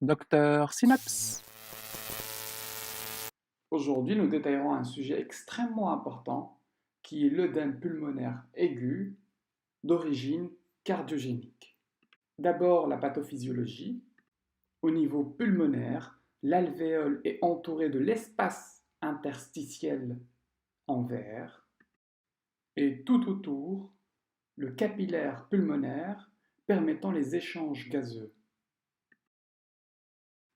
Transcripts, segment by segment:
Docteur Synapse. Aujourd'hui, nous détaillerons un sujet extrêmement important qui est l'œdème pulmonaire aigu d'origine cardiogénique. D'abord, la pathophysiologie. Au niveau pulmonaire, l'alvéole est entourée de l'espace interstitiel en verre et tout autour, le capillaire pulmonaire permettant les échanges gazeux.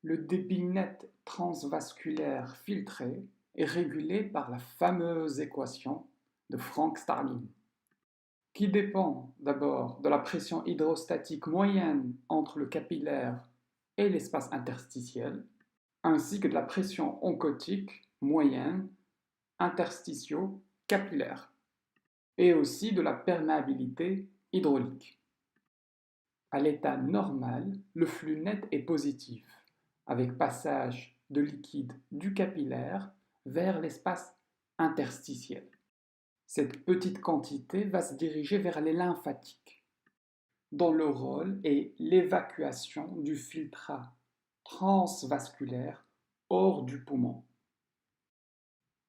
Le débit net transvasculaire filtré est régulé par la fameuse équation de Frank-Starling, qui dépend d'abord de la pression hydrostatique moyenne entre le capillaire et l'espace interstitiel, ainsi que de la pression oncotique moyenne interstitio-capillaire, et aussi de la perméabilité hydraulique. À l'état normal, le flux net est positif, avec passage de liquide du capillaire vers l'espace interstitiel. Cette petite quantité va se diriger vers les lymphatiques, dont le rôle est l'évacuation du filtrat transvasculaire hors du poumon.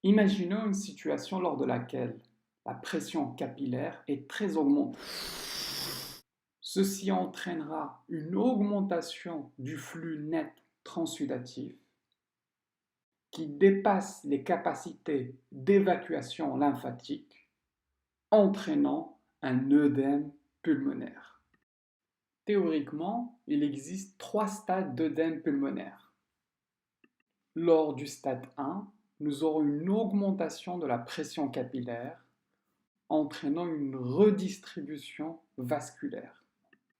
Imaginons une situation lors de laquelle la pression capillaire est très augmentée. Ceci entraînera une augmentation du flux net transsudatif qui dépasse les capacités d'évacuation lymphatique, entraînant un œdème pulmonaire. Théoriquement, il existe 3 stades d'œdème pulmonaire. Lors du stade 1, nous aurons une augmentation de la pression capillaire, entraînant une redistribution vasculaire.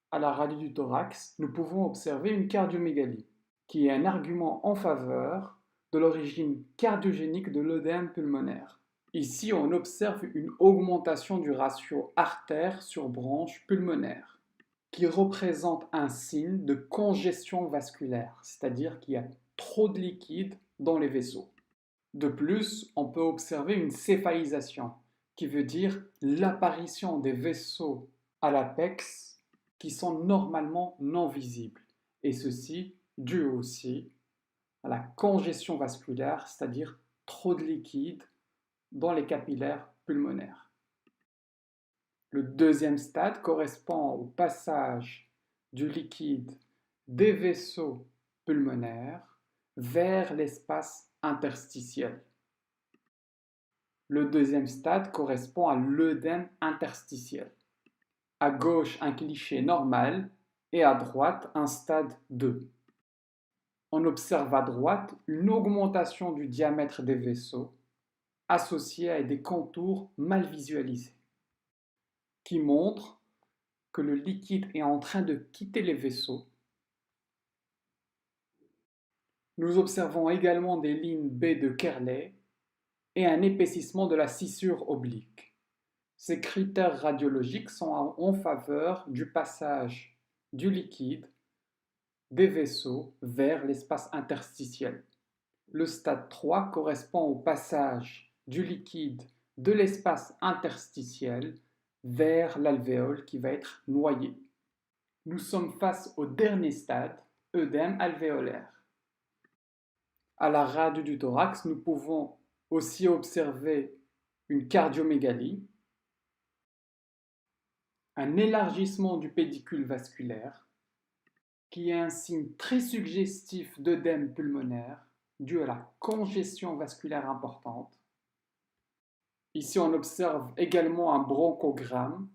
À la radio du thorax, nous pouvons observer une cardiomégalie, qui est un argument en faveur de l'origine cardiogénique de l'œdème pulmonaire. Ici, on observe une augmentation du ratio artère sur branche pulmonaire, qui représente un signe de congestion vasculaire, c'est-à-dire qu'il y a trop de liquide dans les vaisseaux. De plus, on peut observer une céphalisation, qui veut dire l'apparition des vaisseaux à l'apex qui sont normalement non visibles, et ceci dû aussi à la congestion vasculaire, c'est-à-dire trop de liquide dans les capillaires pulmonaires. Le deuxième stade correspond au passage du liquide des vaisseaux pulmonaires vers l'espace interstitiel. Le deuxième stade correspond à l'œdème interstitiel. À gauche, un cliché normal et à droite, un stade 2. On observe à droite une augmentation du diamètre des vaisseaux associée à des contours mal visualisés, qui montrent que le liquide est en train de quitter les vaisseaux. Nous observons également des lignes B de Kerley et un épaississement de la scissure oblique. Ces critères radiologiques sont en faveur du passage du liquide des vaisseaux vers l'espace interstitiel. Le stade 3 correspond au passage du liquide de l'espace interstitiel vers l'alvéole qui va être noyé. Nous sommes face au dernier stade, œdème alvéolaire. À la radio du thorax, nous pouvons aussi observer une cardiomégalie, un élargissement du pédicule vasculaire, qui est un signe très suggestif d'œdème pulmonaire dû à la congestion vasculaire importante. Ici, on observe également un bronchogramme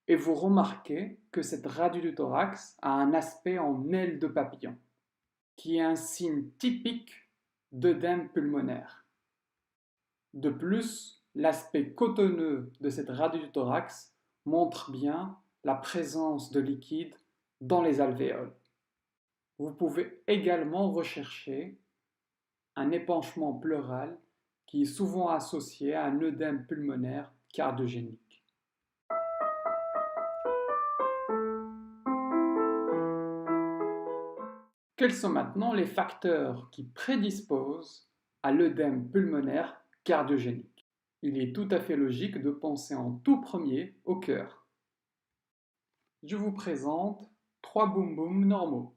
et vous remarquez que cette radio du thorax a un aspect en aile de papillon, qui est un signe typique d'œdème pulmonaire. De plus, l'aspect cotonneux de cette radio du thorax montre bien la présence de liquide dans les alvéoles. Vous pouvez également rechercher un épanchement pleural qui est souvent associé à un œdème pulmonaire cardiogénique. Quels sont maintenant les facteurs qui prédisposent à l'œdème pulmonaire cardiogénique? Il est tout à fait logique de penser en tout premier au cœur. Je vous présente 3 boum-boum normaux.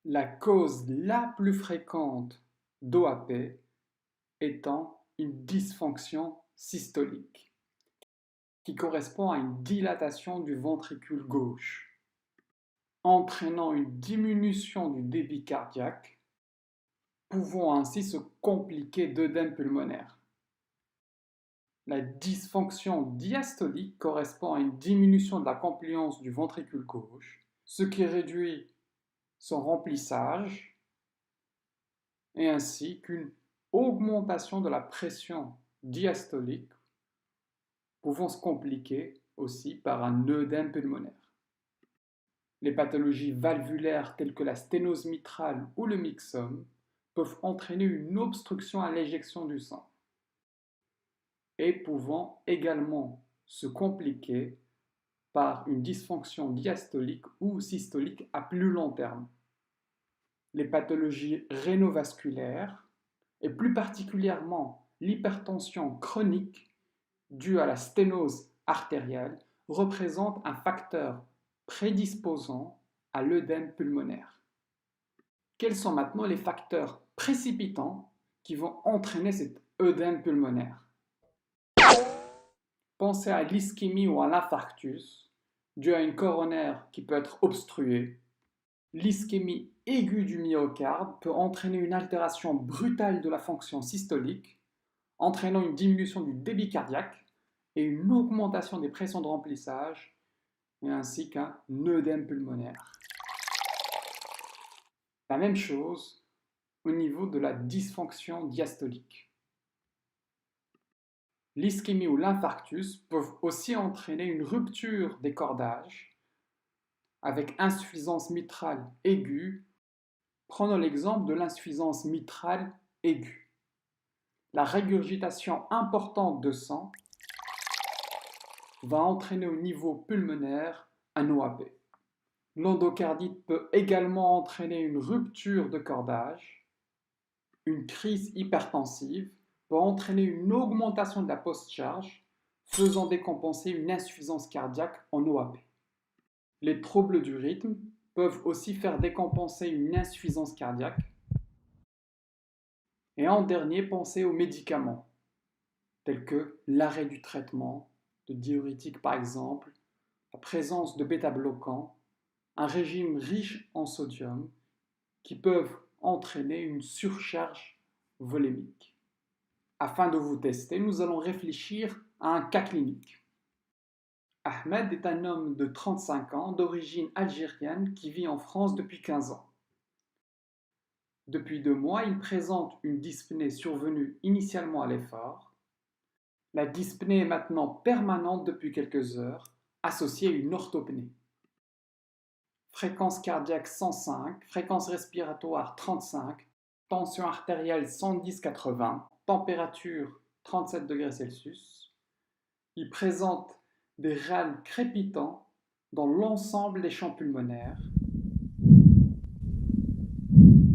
La cause la plus fréquente d'OAP étant une dysfonction systolique, qui correspond à une dilatation du ventricule gauche, entraînant une diminution du débit cardiaque, pouvant ainsi se compliquer d'œdème pulmonaire. La dysfonction diastolique correspond à une diminution de la compliance du ventricule gauche, ce qui réduit son remplissage, et ainsi qu'une augmentation de la pression diastolique, pouvant se compliquer aussi par un œdème pulmonaire. Les pathologies valvulaires telles que la sténose mitrale ou le myxome peuvent entraîner une obstruction à l'éjection du sang et pouvant également se compliquer par une dysfonction diastolique ou systolique à plus long terme. Les pathologies rénovasculaires et plus particulièrement l'hypertension chronique due à la sténose artérielle représentent un facteur prédisposant à l'œdème pulmonaire. Quels sont maintenant les facteurs précipitants qui vont entraîner cet œdème pulmonaire? Pensez à l'ischémie ou à l'infarctus, dû à une coronaire qui peut être obstruée. L'ischémie aiguë du myocarde peut entraîner une altération brutale de la fonction systolique, entraînant une diminution du débit cardiaque et une augmentation des pressions de remplissage, et ainsi qu'un œdème pulmonaire. La même chose au niveau de la dysfonction diastolique. L'ischémie ou l'infarctus peuvent aussi entraîner une rupture des cordages avec insuffisance mitrale aiguë. Prenons l'exemple de l'insuffisance mitrale aiguë. La régurgitation importante de sang va entraîner au niveau pulmonaire un OAP. L'endocardite peut également entraîner une rupture de cordage. Une crise hypertensive peut entraîner une augmentation de la post-charge, faisant décompenser une insuffisance cardiaque en OAP. Les troubles du rythme peuvent aussi faire décompenser une insuffisance cardiaque. Et en dernier, pensez aux médicaments, tels que l'arrêt du traitement, de diurétiques par exemple, la présence de bêta-bloquants, un régime riche en sodium, qui peuvent entraîner une surcharge volémique. Afin de vous tester, nous allons réfléchir à un cas clinique. Ahmed est un homme de 35 ans d'origine algérienne qui vit en France depuis 15 ans. Depuis 2 mois, il présente une dyspnée survenue initialement à l'effort. La dyspnée est maintenant permanente depuis quelques heures, associée à une orthopnée. Fréquence cardiaque 105, fréquence respiratoire 35, tension artérielle 110-80, température 37 degrés Celsius. Il présente des râles crépitants dans l'ensemble des champs pulmonaires,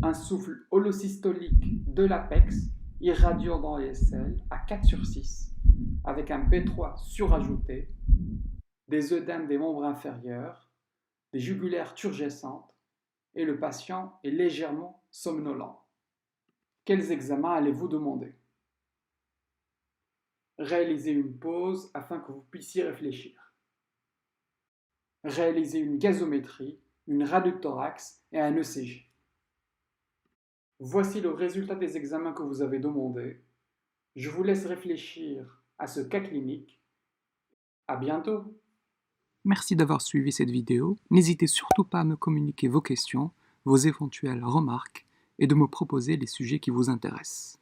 un souffle holosystolique de l'apex irradiant dans les selles à 4/6 avec un B3 surajouté, des œdèmes des membres inférieurs, des jugulaires turgescentes et le patient est légèrement somnolent. Quels examens allez-vous demander? Réalisez une pause afin que vous puissiez réfléchir. Réalisez une gazométrie, une radiothorax et un ECG. Voici le résultat des examens que vous avez demandés. Je vous laisse réfléchir à ce cas clinique. À bientôt. Merci d'avoir suivi cette vidéo. N'hésitez surtout pas à me communiquer vos questions, vos éventuelles remarques et de me proposer les sujets qui vous intéressent.